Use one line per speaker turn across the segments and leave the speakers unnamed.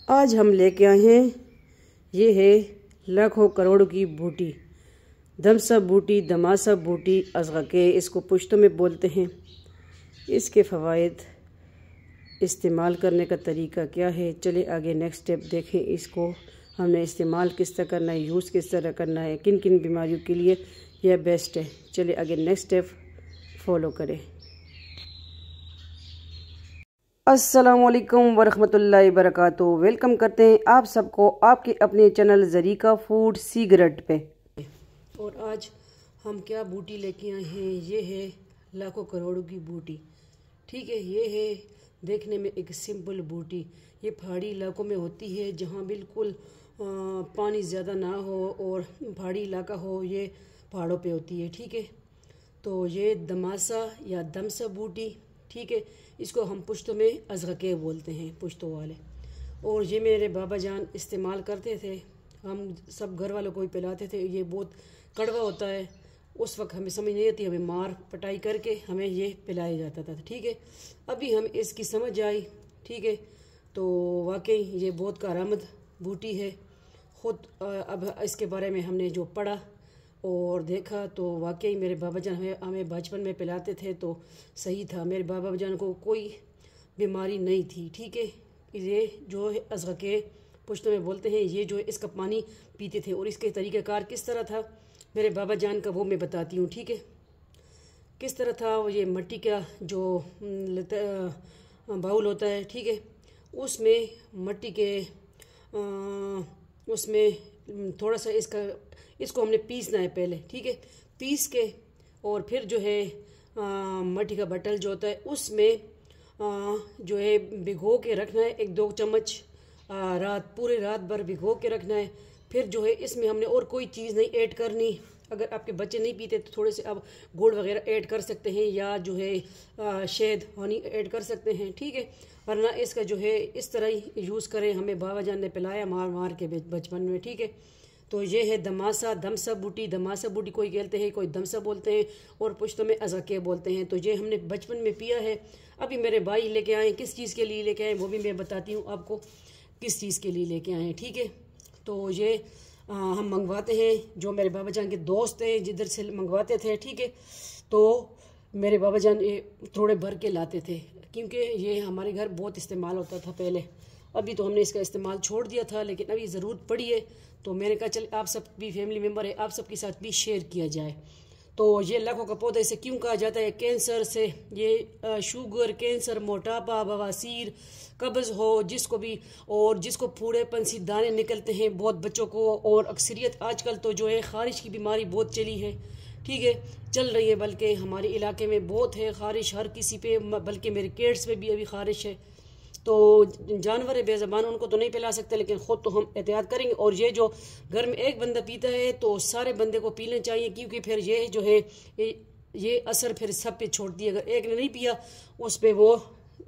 आज हम लेके आए हैं, ये है लाखों करोड़ों की बूटी, दमसा बूटी, दमासा बूटी, अज़ग़के इसको पुश्तो में बोलते हैं। इसके फ़वाइद, इस्तेमाल करने का तरीका क्या है, चले आगे नेक्स्ट स्टेप देखें। इसको हमने इस्तेमाल किस तरह करना है, यूज़ किस तरह करना है, किन किन बीमारियों के लिए यह बेस्ट है। चले आगे नेक्स्ट स्टेप फॉलो करें। अस्सलामुअलैकुम वरहमतुल्लाहि वबरकातुहू। वेलकम करते हैं आप सबको आपके अपने चैनल ज़रीका फूड सिगरेट पे। और आज हम क्या बूटी लेके आए हैं, ये है लाखों करोड़ों की बूटी। ठीक है, ये है देखने में एक सिंपल बूटी। ये पहाड़ी इलाकों में होती है जहाँ बिल्कुल पानी ज़्यादा ना हो और पहाड़ी इलाका हो, ये पहाड़ों पे होती है। ठीक है, तो ये दमासा या दमसा बूटी, ठीक है, इसको हम पुश्तो में अज़ग़के बोलते हैं, पुश्तो वाले। और ये मेरे बाबा जान इस्तेमाल करते थे, हम सब घर वालों को भी पिलाते थे। ये बहुत कड़वा होता है, उस वक्त हमें समझ नहीं आती, हमें मार पटाई करके हमें ये पिलाया जाता था। ठीक है, अभी हम इसकी समझ आई। ठीक है, तो वाकई ये बहुत कारामद बूटी है। ख़ुद अब इसके बारे में हमने जो पढ़ा और देखा तो वाकई मेरे बाबा जान हमें बचपन में पिलाते थे तो सही था। मेरे बाबा जान को कोई बीमारी नहीं थी। ठीक है, ये जो है अज़ग़के पुश्तो में बोलते हैं, ये जो है इसका पानी पीते थे। और इसके तरीक़ाकार किस तरह था मेरे बाबा जान का, वो मैं बताती हूँ। ठीक है, किस तरह था वो, ये मिट्टी का जो बाउल होता है, ठीक है, उसमें मिट्टी के उसमें थोड़ा सा इसको हमने पीसना है पहले। ठीक है, पीस के और फिर जो है मिट्टी का बटल जो होता है उसमें जो है भिगो के रखना है, 1-2 चम्मच पूरे रात भर भिगो के रखना है। फिर जो है इसमें हमने और कोई चीज़ नहीं ऐड करनी। अगर आपके बच्चे नहीं पीते तो थोड़े से आप गुड़ वगैरह ऐड कर सकते हैं या जो है शहद हनी ऐड कर सकते हैं। ठीक है, वरना इसका जो है इस तरह ही यूज़ करें। हमें बाबा जान ने पिलाया मार मार के बचपन में। ठीक है, तो ये है दमासा, दमसा बूटी। दमासा बूटी कोई कहते हैं, कोई दमसा बोलते हैं और पुश्तो में अज़ग़के बोलते हैं। तो ये हमने बचपन में पिया है। अभी मेरे भाई लेके आए, किस चीज़ के लिए लेके आए वो भी मैं बताती हूँ आपको, किस चीज़ के लिए लेके आए हैं। ठीक है, तो ये हम मंगवाते हैं, जो मेरे बाबा जान के दोस्त हैं जिधर से मंगवाते थे। ठीक है, तो मेरे बाबा जान ये थोड़े भर के लाते थे क्योंकि ये हमारे घर बहुत इस्तेमाल होता था पहले। अभी तो हमने इसका इस्तेमाल छोड़ दिया था, लेकिन अभी ज़रूरत पड़ी है तो मैंने कहा चल आप सब भी फैमिली मेम्बर है, आप सबके साथ भी शेयर किया जाए। तो ये लाखों का पौधा इसे क्यों कहा जाता है? कैंसर से, ये शुगर, कैंसर, मोटापा, बवासीर, कब्ज़ हो जिसको भी, और जिसको पूरे पंसी दाने निकलते हैं बहुत बच्चों को, और अक्सरियत आजकल तो जो है ख़ारिश की बीमारी बहुत चली है। ठीक है, चल रही है, बल्कि हमारे इलाके में बहुत है ख़ारिश, हर किसी पे, बल्कि मेरे किड्स पे भी अभी ख़ारिश है। तो जानवर है बेज़बान, उनको तो नहीं पिला सकते, लेकिन ख़ुद तो हम एहतियात करेंगे। और ये जो घर में एक बंदा पीता है तो सारे बंदे को पीना चाहिए, क्योंकि फिर ये जो है ये असर फिर सब पे छोड़ती है। अगर एक ने नहीं पिया उस पर वो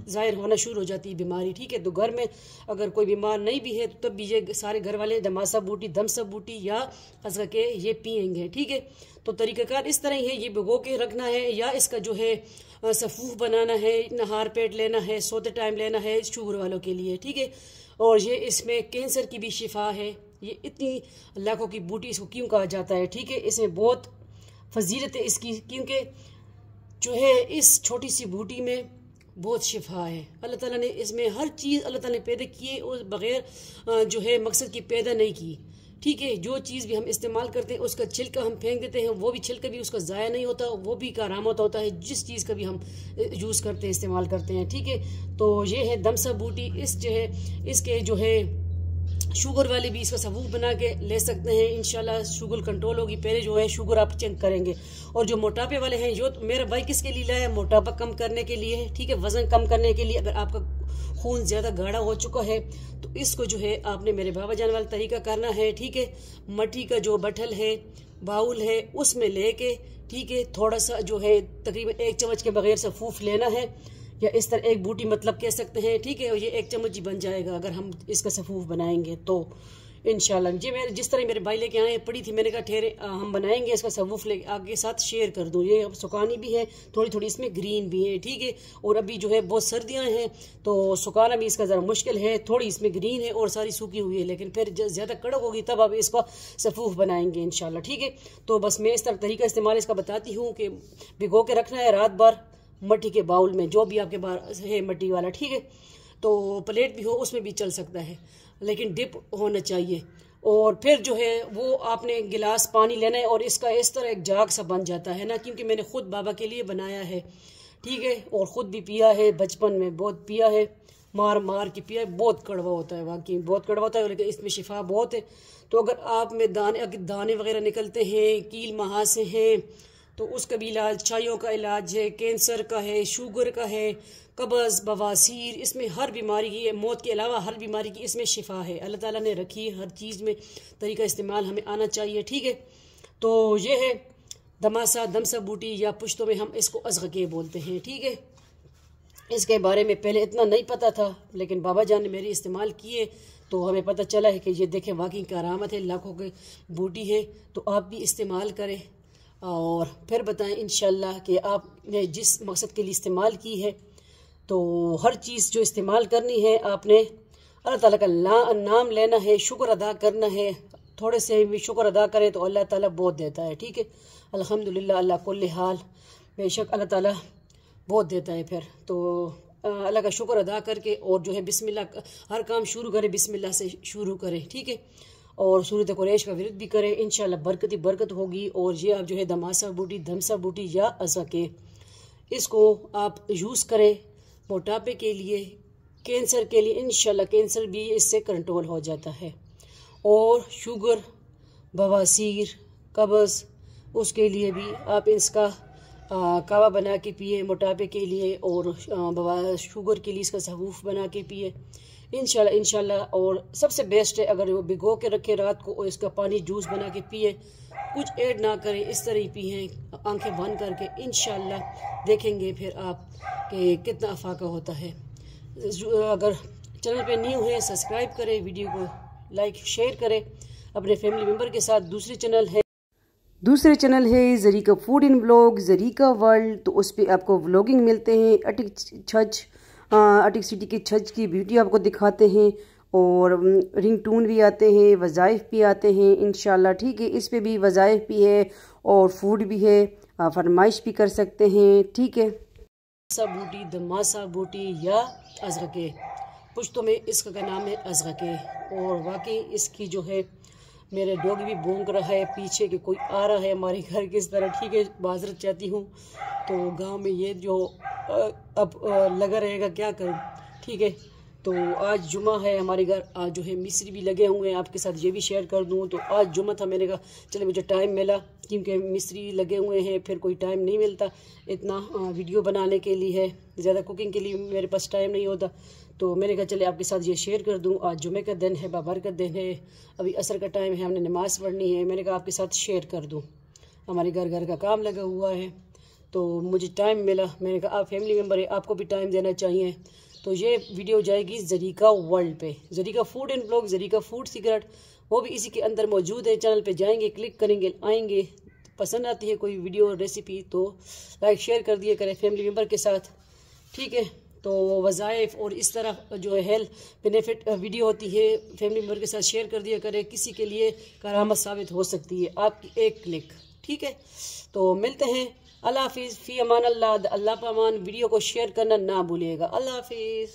ज़ाहिर होना शुरू हो जाती है बीमारी। ठीक है, तो घर में अगर कोई बीमार नहीं भी है तो तब भी ये सारे घर वाले दमासा बूटी, दमसा बूटी या अज़ग़के ये पिएंगे। ठीक है, तो तरीक़ाकार इस तरह ही है, ये भिगो के रखना है या इसका जो है सफ़ूफ बनाना है, नहार पेट लेना है, सोते टाइम लेना है शुगर वालों के लिए। ठीक है, और ये इसमें कैंसर की भी शिफा है। ये इतनी लाखों की बूटी इसको क्यों कहा जाता है? ठीक है, इसमें बहुत फजीलत है इसकी, क्योंकि जो है इस छोटी सी बूटी में बहुत शिफा है। अल्लाह ताला ने इसमें हर चीज़ अल्लाह ताला ने पैदा किए और बग़ैर जो है मकसद की पैदा नहीं की। ठीक है, जो चीज़ भी हम इस्तेमाल करते हैं उसका छिलका हम फेंक देते हैं, वो भी छिलका भी उसका ज़ाया नहीं होता, वो भी करामत होता है जिस चीज़ का भी हम यूज़ करते हैं, इस्तेमाल करते हैं। ठीक है, तो ये है दमसा बूटी। इस जो है इसके जो है शुगर वाले भी इसका सबूत बना के ले सकते हैं, इंशाल्लाह शुगर कंट्रोल होगी। पहले जो है शुगर आप चेक करेंगे। और जो मोटापे वाले हैं, जो मेरा भाई किसके लिए लाया, मोटापा कम करने के लिए है। ठीक है, वज़न कम करने के लिए। अगर आपका खून ज़्यादा गाढ़ा हो चुका है तो इसको जो है आपने मेरे बाबा जान वाला तरीका करना है। ठीक है, मिट्टी का जो बटल है, बाउल है, उसमें लेके, ठीक है, थोड़ा सा जो है तकरीबन 1 चम्मच के बगैर से फूफ लेना है, या इस तरह एक बूटी मतलब कह सकते हैं। ठीक है, ये 1 चम्मच ही बन जाएगा अगर हम इसका सफ़ूफ बनाएंगे तो। इंशाल्लाह। जी मैं जिस तरह मेरे भाई लेके आए पड़ी थी, मैंने कहा ठहरे हम बनाएंगे इसका सबवूफ ले आगे साथ शेयर कर दूँ। ये सुखानी भी है, थोड़ी थोड़ी इसमें ग्रीन भी है, ठीक है। और अभी जो है बहुत सर्दियाँ हैं तो सुखाना भी इसका ज़रा मुश्किल है, थोड़ी इसमें ग्रीन है और सारी सूखी हुई है, लेकिन फिर ज़्यादा कड़क होगी तब अब इसका सफूफ बनाएंगे इंशाल्लाह, ठीक है। तो बस मैं इस तरह तरीका इस्तेमाल इसका बताती हूँ कि भिगो के रखना है रात भर मट्टी के बाउल में, जो भी आपके पास है मट्टी वाला, ठीक है। तो प्लेट भी हो उसमें भी चल सकता है, लेकिन डिप होना चाहिए। और फिर जो है वो आपने गिलास पानी लेना है और इसका इस तरह एक जाग सा बन जाता है ना, क्योंकि मैंने खुद बाबा के लिए बनाया है, ठीक है। और ख़ुद भी पिया है, बचपन में बहुत पिया है, मार मार के पिया है। बहुत कड़वा होता है, वाकई बहुत कड़वा होता है, लेकिन इसमें शिफा बहुत है। तो अगर आप में दाने वगैरह निकलते हैं, कील महासे हैं, तो उसका भी इलाज, चाइयों का इलाज है, कैंसर का है, शुगर का है, कब्ज़, बवासीर, इसमें हर बीमारी की, मौत के अलावा हर बीमारी की इसमें शिफा है। अल्लाह ताला ने रखी है, हर चीज़ में तरीका इस्तेमाल हमें आना चाहिए, ठीक है। तो ये है दमासा, दमसा बूटी, या पुश्तों में हम इसको अज़ग़के बोलते हैं, ठीक है। इसके बारे में पहले इतना नहीं पता था, लेकिन बाबा जान ने मेरी इस्तेमाल किए तो हमें पता चला है कि ये देखें वाकई करामत है, लाखों की बूटी है। तो आप भी इस्तेमाल करें और फिर बताएं इंशाल्लाह कि आपने जिस मकसद के लिए इस्तेमाल की है। तो हर चीज़ जो इस्तेमाल करनी है आपने अल्लाह ताला का नाम लेना है, शुक्र अदा करना है। थोड़े से भी शुक्र अदा करें तो अल्लाह ताला बहुत देता है, ठीक है। अल्हम्दुलिल्लाह अल्लाह कुल्ल हाल, बेशक अल्लाह ताला बहुत देता है। फिर तो अल्लाह का शुक्र अदा करके और जो है बिस्मिल्लाह, हर काम शुरू करें बिस्मिल्लाह से शुरू करें, ठीक है। और सूरत कुरैश का विरद भी करें, इंशाल्लाह बरकत ही बरकत होगी। और ये आप जो है दमासा बूटी, धमसा बूटी या अज़ग़के, इसको आप यूज़ करें मोटापे के लिए, कैंसर के लिए। इंशाल्लाह कैंसर भी इससे कंट्रोल हो जाता है। और शुगर, बवासीर, कब्ज़, उसके लिए भी आप इसका कावा बना के पिए मोटापे के लिए, और शुगर के लिए इसका सहूफ बना के पिए इंशाल्लाह। और सबसे बेस्ट है अगर वो भिगो के रखे रात को और इसका पानी जूस बना के पिए, कुछ ऐड ना करें, इस तरह ही पिए आंखें बंद करके। इंशाल्लाह देखेंगे फिर आप कि कितना अफाका होता है। अगर चैनल पे न्यू है सब्सक्राइब करें, वीडियो को लाइक शेयर करें अपने फैमिली मेम्बर के साथ। दूसरे चैनल है Zarika food in vlog, Zarika world, तो उस पर आपको व्लॉगिंग मिलते हैं। अटिक सिटी की छज की ब्यूटी आपको दिखाते हैं, और रिंग टून भी आते हैं, वज़ाइफ भी आते हैं इंशाल्लाह, ठीक है। इस पे भी वज़ाइफ भी है और फूड भी है, आप फरमाइश भी कर सकते हैं, ठीक है। दमासा बूटी, दमासा बूटी या अज़ग़के, पुश्तों में इसका नाम है अज़ग़के। और वाकई इसकी जो है, मेरे डॉग भी भौंक रहा है पीछे कि कोई आ रहा है हमारे घर किस तरह, ठीक है। बाज़रत चाहती हूँ तो गांव में ये जो अब लगा रहेगा, क्या करूँ, ठीक है। तो आज जुमा है हमारे घर, आज जो है मिस्त्री भी लगे हुए हैं, आपके साथ ये भी शेयर कर दूँ। तो आज जुमा था, मैंने कहा चले मुझे टाइम मिला, क्योंकि मिस्त्री लगे हुए हैं, फिर कोई टाइम नहीं मिलता इतना वीडियो बनाने के लिए है, ज़्यादा कुकिंग के लिए मेरे पास टाइम नहीं होता। तो मैंने कहा चले आपके साथ ये शेयर कर दूं। आज जुमे का दिन है, बाबरकत दिन है, अभी असर का टाइम है, हमने नमाज़ पढ़नी है। मैंने कहा आपके साथ शेयर कर दूं। हमारे घर का काम लगा हुआ है तो मुझे टाइम मिला, मैंने कहा आप फैमिली मेम्बर है, आपको भी टाइम देना चाहिए। तो ये वीडियो जाएगी ज़रीका वर्ल्ड पे, Zarika food and blog, Zarika food secret, वो भी इसी के अंदर मौजूद है। चैनल पे जाएंगे, क्लिक करेंगे, आएंगे, पसंद आती है कोई वीडियो रेसिपी तो लाइक शेयर कर दिया करें फैमिली मेम्बर के साथ, ठीक है। तो वज़ाइफ और इस तरह जो है हेल्थ बेनिफिट वीडियो होती है, फैमिली मेम्बर के साथ शेयर कर दिया करें, किसी के लिए करामत साबित हो सकती है आपकी एक क्लिक, ठीक है। तो मिलते हैं, अल्लाह हाफिज़, फ़ी अमान अल्लाह, अल्लाह पामान। वीडियो को शेयर करना ना भूलिएगा। अल्लाह हाफिज़।